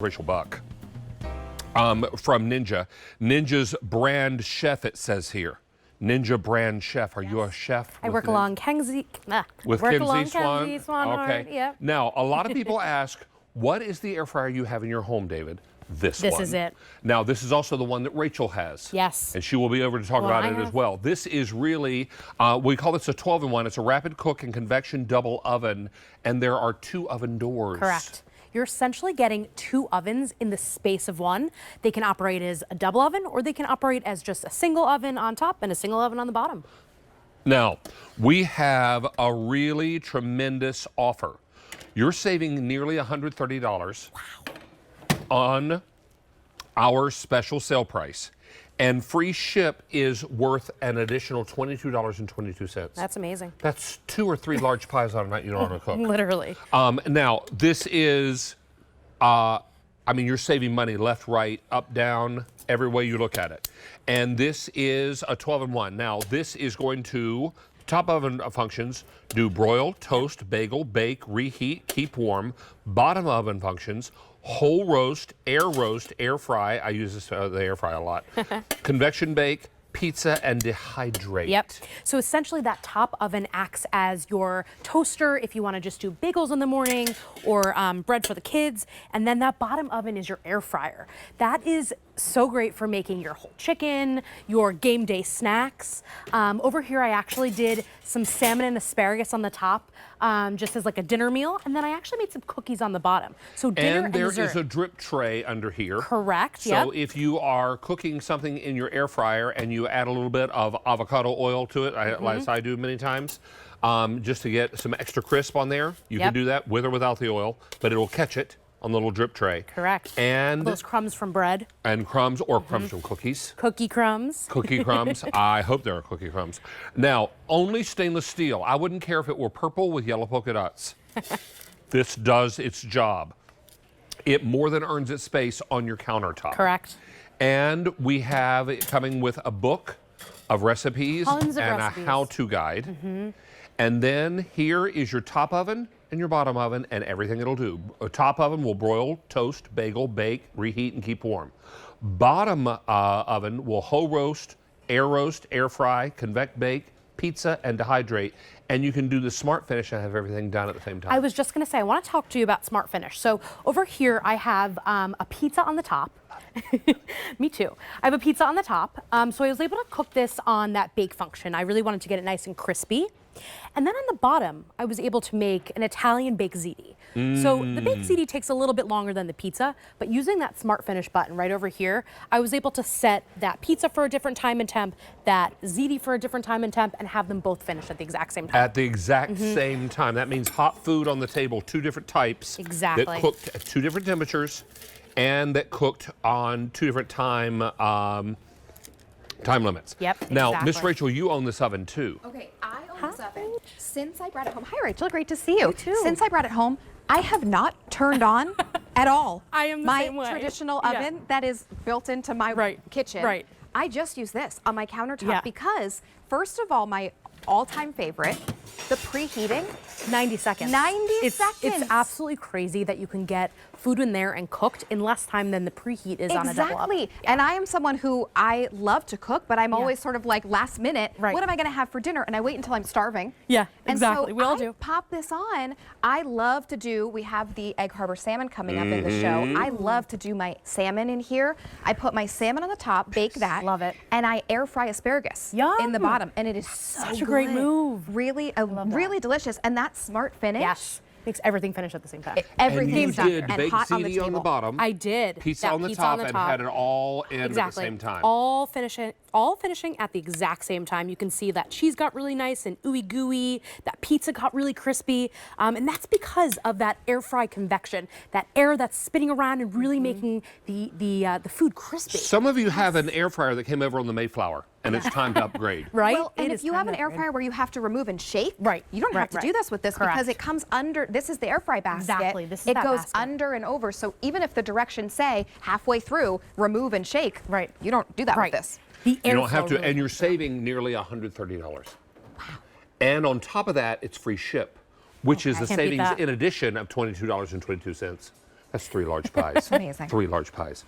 Rachel Buck from Ninja. Ninja's brand chef, it says here. Ninja brand chef. Are you a chef? I work along Kingsley Swan. Okay. Yep. Now, a lot of people ask, what is the air fryer you have in your home, David? This one. This is it. Now, this is also the one that Rachel has. Yes. And she will be over to talk about it as well. This is really, we call this a 12-in-1. It's a rapid cook and convection double oven, and there are 2 oven doors. Correct. You're essentially getting 2 ovens in the space of one. They can operate as a double oven, or they can operate as just a single oven on top and a single oven on the bottom. Now, we have a really tremendous offer. You're saving nearly $130 on our special sale price. And free ship is worth an additional $22.22. That's amazing. That's 2 or 3 large pies on a night you don't want to cook. Literally. Now, this is, I mean, you're saving money left, right, up, down, every way you look at it. And this is a 12-in-1. Now, this is going to, top oven functions, do broil, toast, bagel, bake, reheat, keep warm. Bottom oven functions, whole roast, air fry. I use this, the air fry a lot. Convection bake, pizza, and dehydrate. Yep. So essentially that top oven acts as your toaster if you want to just do bagels in the morning or bread for the kids. And then that bottom oven is your air fryer. That is so great for making your whole chicken, your game day snacks. Over here I actually did some salmon and asparagus on the top just as like a dinner meal. And then I actually made some cookies on the bottom. So dinner and dessert. And there is a drip tray under here. Correct, So if you are cooking something in your air fryer and you add a little bit of avocado oil to it, as I do many times, just to get some extra crisp on there, you can do that with or without the oil, but it'll catch it on the little drip tray. Correct. And those crumbs from bread. And crumbs or crumbs from cookies. Cookie crumbs. Cookie crumbs. I hope there are cookie crumbs. Now, only stainless steel. I wouldn't care if it were purple with yellow polka dots. This does its job. It more than earns its space on your countertop. Correct. And we have it coming with a book of recipes and a how-to guide. And then here is your top oven and your bottom oven and everything it'll do. A top oven will broil, toast, bagel, bake, reheat, and keep warm. Bottom oven will whole roast, air fry, convect bake, pizza, and dehydrate. And you can do the smart finish and have everything done at the same time. I was just gonna say, I wanna talk to you about smart finish. So over here I have a pizza on the top. Me too. I have a pizza on the top. So I was able to cook this on that bake function. I really wanted to get it nice and crispy. And then on the bottom, I was able to make an Italian baked ziti. So the baked ziti takes a little bit longer than the pizza, but using that smart finish button right over here, I was able to set that pizza for a different time and temp, that ziti for a different time and temp, and have them both finished at the exact same time. At the exact same time. That means hot food on the table, 2 different types. Exactly. That cooked at 2 different temperatures and that cooked on 2 different time limits. Yep, Now, Miss Rachel, you own this oven too. Okay, I own this oven since I brought it home. Hi, Rachel. Great to see you. You too. Since I brought it home, I have not turned on at all. I am the same way. My traditional oven that is built into my kitchen. Right. I just use this on my countertop because, first of all, my all-time favorite, the preheating. 90 seconds. 90 seconds. It's absolutely crazy that you can get food in there and cooked in less time than the preheat is on a double oven. Exactly. And I am someone who I love to cook, but I'm always sort of like last minute. Right. What am I going to have for dinner? And I wait until I'm starving. Yeah, and exactly. So We all I do. pop this on. I love to do, we have the Egg Harbor salmon coming up in the show. I love to do my salmon in here. I put my salmon on the top, bake that. Love it. And I air fry asparagus in the bottom. And it is such a great move. Really, really delicious. And that smart finish. Yes. Makes everything finish at the same time. Everything's done and and hot on the table. On the bottom. I did. Pizza on the top and had it all in at the same time. All finishing at the exact same time. You can see that cheese got really nice and ooey gooey. That pizza got really crispy. And that's because of that air fry convection. That air that's spinning around and really making the food crispy. Some of you have an air fryer that came over on the Mayflower, and it's time to upgrade. Right? Well, and if you have an air fryer where you have to remove and shake, you don't have to do this with this because it comes under, this is the air fry basket. Exactly, this is it that goes basket. under and over, so even if the directions say halfway through, remove and shake, you don't do that with this. You don't have to, and you're saving nearly $130. Wow. And on top of that, it's free ship, which is the savings in addition of $22.22. That's 3 large pies. Amazing. 3 large pies.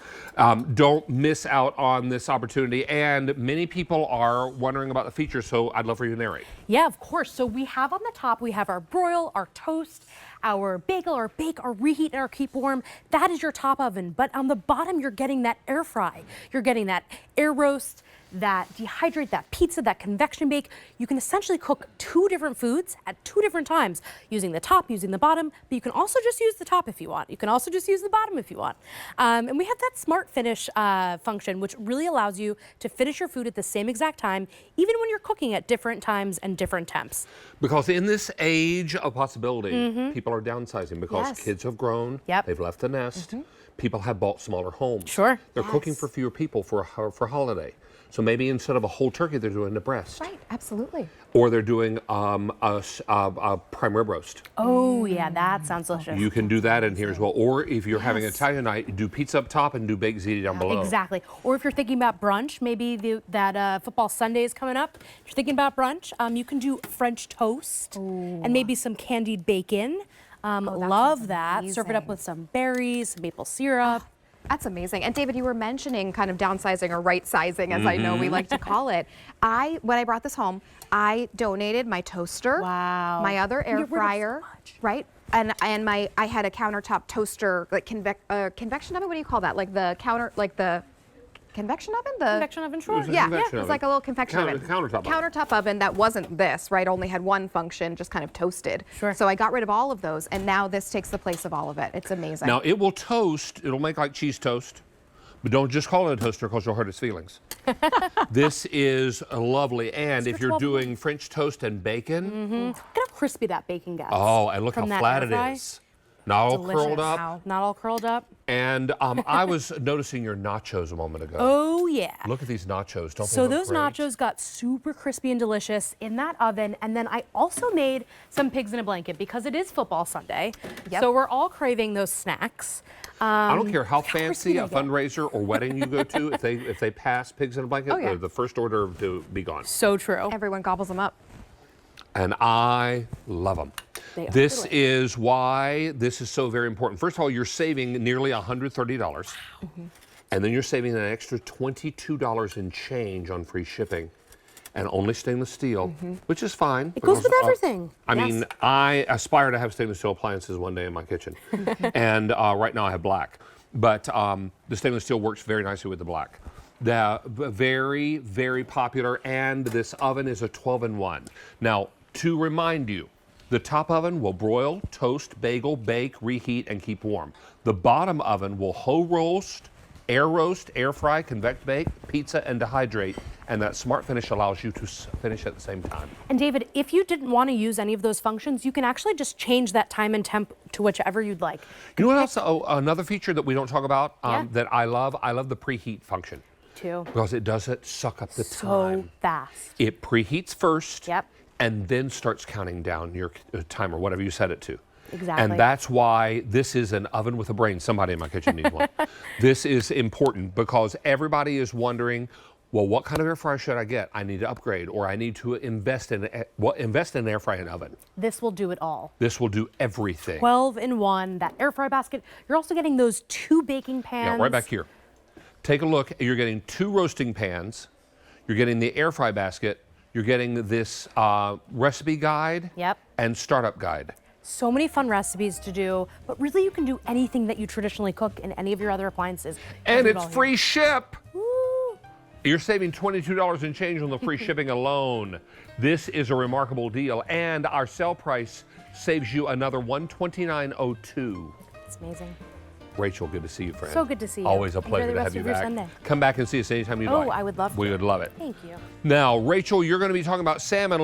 Don't miss out on this opportunity. And many people are wondering about the features, so I'd love for you to narrate. Yeah, of course. So we have on the top, we have our broil, our toast, our bagel, our bake, our reheat, and our keep warm. That is your top oven. But on the bottom, you're getting that air fry. You're getting that air roast, that dehydrate, that pizza, that convection bake. You can essentially cook 2 different foods at 2 different times, using the top, using the bottom, but you can also just use the top if you want. You can also just use the bottom if you want. And we have that smart finish function, which really allows you to finish your food at the same exact time, even when you're cooking at different times and different temps. Because in this age of possibility, people are downsizing because Yes. kids have grown, Yep. they've left the nest, people have bought smaller homes. Sure. They're cooking for fewer people for holiday. So maybe instead of a whole turkey, they're doing the breast. Right, absolutely. Or they're doing a prime rib roast. Oh, yeah, that sounds delicious. You can do that in here as well. Or if you're having Italian night, do pizza up top and do baked ziti down below. Exactly. Or if you're thinking about brunch, maybe that football Sunday is coming up. If you're thinking about brunch, you can do French toast and maybe some candied bacon. Love sounds that. Serve it up amazing. with some berries, maple syrup. That's amazing. And David, you were mentioning kind of downsizing or right sizing, as I know we like to call it. When I brought this home, I donated my toaster, Wow. my other air Get rid of so fryer, much. right? And I had a countertop toaster, like convection oven. What do you call that? Like the convection oven? Convection oven, sure. It was a Yeah, convection it's oven. like a little convection oven. Countertop oven that wasn't this, right? Only had one function, just kind of toasted. Sure. So I got rid of all of those, and now this takes the place of all of it. It's amazing. Now it will toast, it'll make like cheese toast, but don't just call it a toaster because you'll hurt its feelings. This is lovely. And if for you're 12 doing French toast and bacon, Look at how crispy that bacon gets. oh, and look how from that flat air it fry. is. Not all Delicious. curled up. Wow. Not all curled up. And I was noticing your nachos a moment ago. Oh, yeah. Look at these nachos. Don't So they look those great? nachos got super crispy and delicious in that oven. And then I also made some pigs in a blanket because it is football Sunday. Yep. So we're all craving those snacks. I don't care how crispy fancy they a get. fundraiser or wedding you go to, if they pass pigs in a blanket, Oh, yeah. they're the first order to be gone. So true. Everyone gobbles them up. And I love them. They are This delicious. is why this is so very important. First of all, you're saving nearly $130. And then you're saving an extra $22 in change on free shipping. And only stainless steel, which is fine. It goes because, with everything. I Yes. mean, I aspire to have stainless steel appliances one day in my kitchen. And right now I have black. But the stainless steel works very nicely with the black. Very, very popular. And this oven is a 12-in-1. Now, to remind you, the top oven will broil, toast, bagel, bake, reheat, and keep warm. The bottom oven will whole roast, air fry, convect bake, pizza, and dehydrate. And that smart finish allows you to finish at the same time. And David, if you didn't want to use any of those functions, you can actually just change that time and temp to whichever you'd like. You know what else? Oh, another feature that we don't talk about Yeah. that I love the preheat function. Too. Because it doesn't suck up the So time. fast. It preheats first. Yep. And then starts counting down your timer, whatever you set it to. Exactly. And that's why this is an oven with a brain. Somebody in my kitchen needs one. This is important because everybody is wondering, well, what kind of air fryer should I get? I need to upgrade, or I need to invest in an air frying oven. This will do it all. This will do everything. 12 in one, that air fry basket. You're also getting those 2 baking pans. Yeah, right back here. Take a look. You're getting 2 roasting pans. You're getting the air fry basket. You're getting this recipe guide Yep. and startup guide. So many fun recipes to do, but really you can do anything that you traditionally cook in any of your other appliances. And Do it it's all here. free ship. Woo. You're saving $22 in change on the free shipping alone. This is a remarkable deal, and our sale price saves you another $129.02. It's amazing. Rachel, good to see you, friend. So good to see you. Always a Enjoy pleasure the to rest have you of your back. Sunday. Come back and see us anytime you'd Oh, like. I would love We to. would love it. Thank you. Now, Rachel, you're going to be talking about salmon a little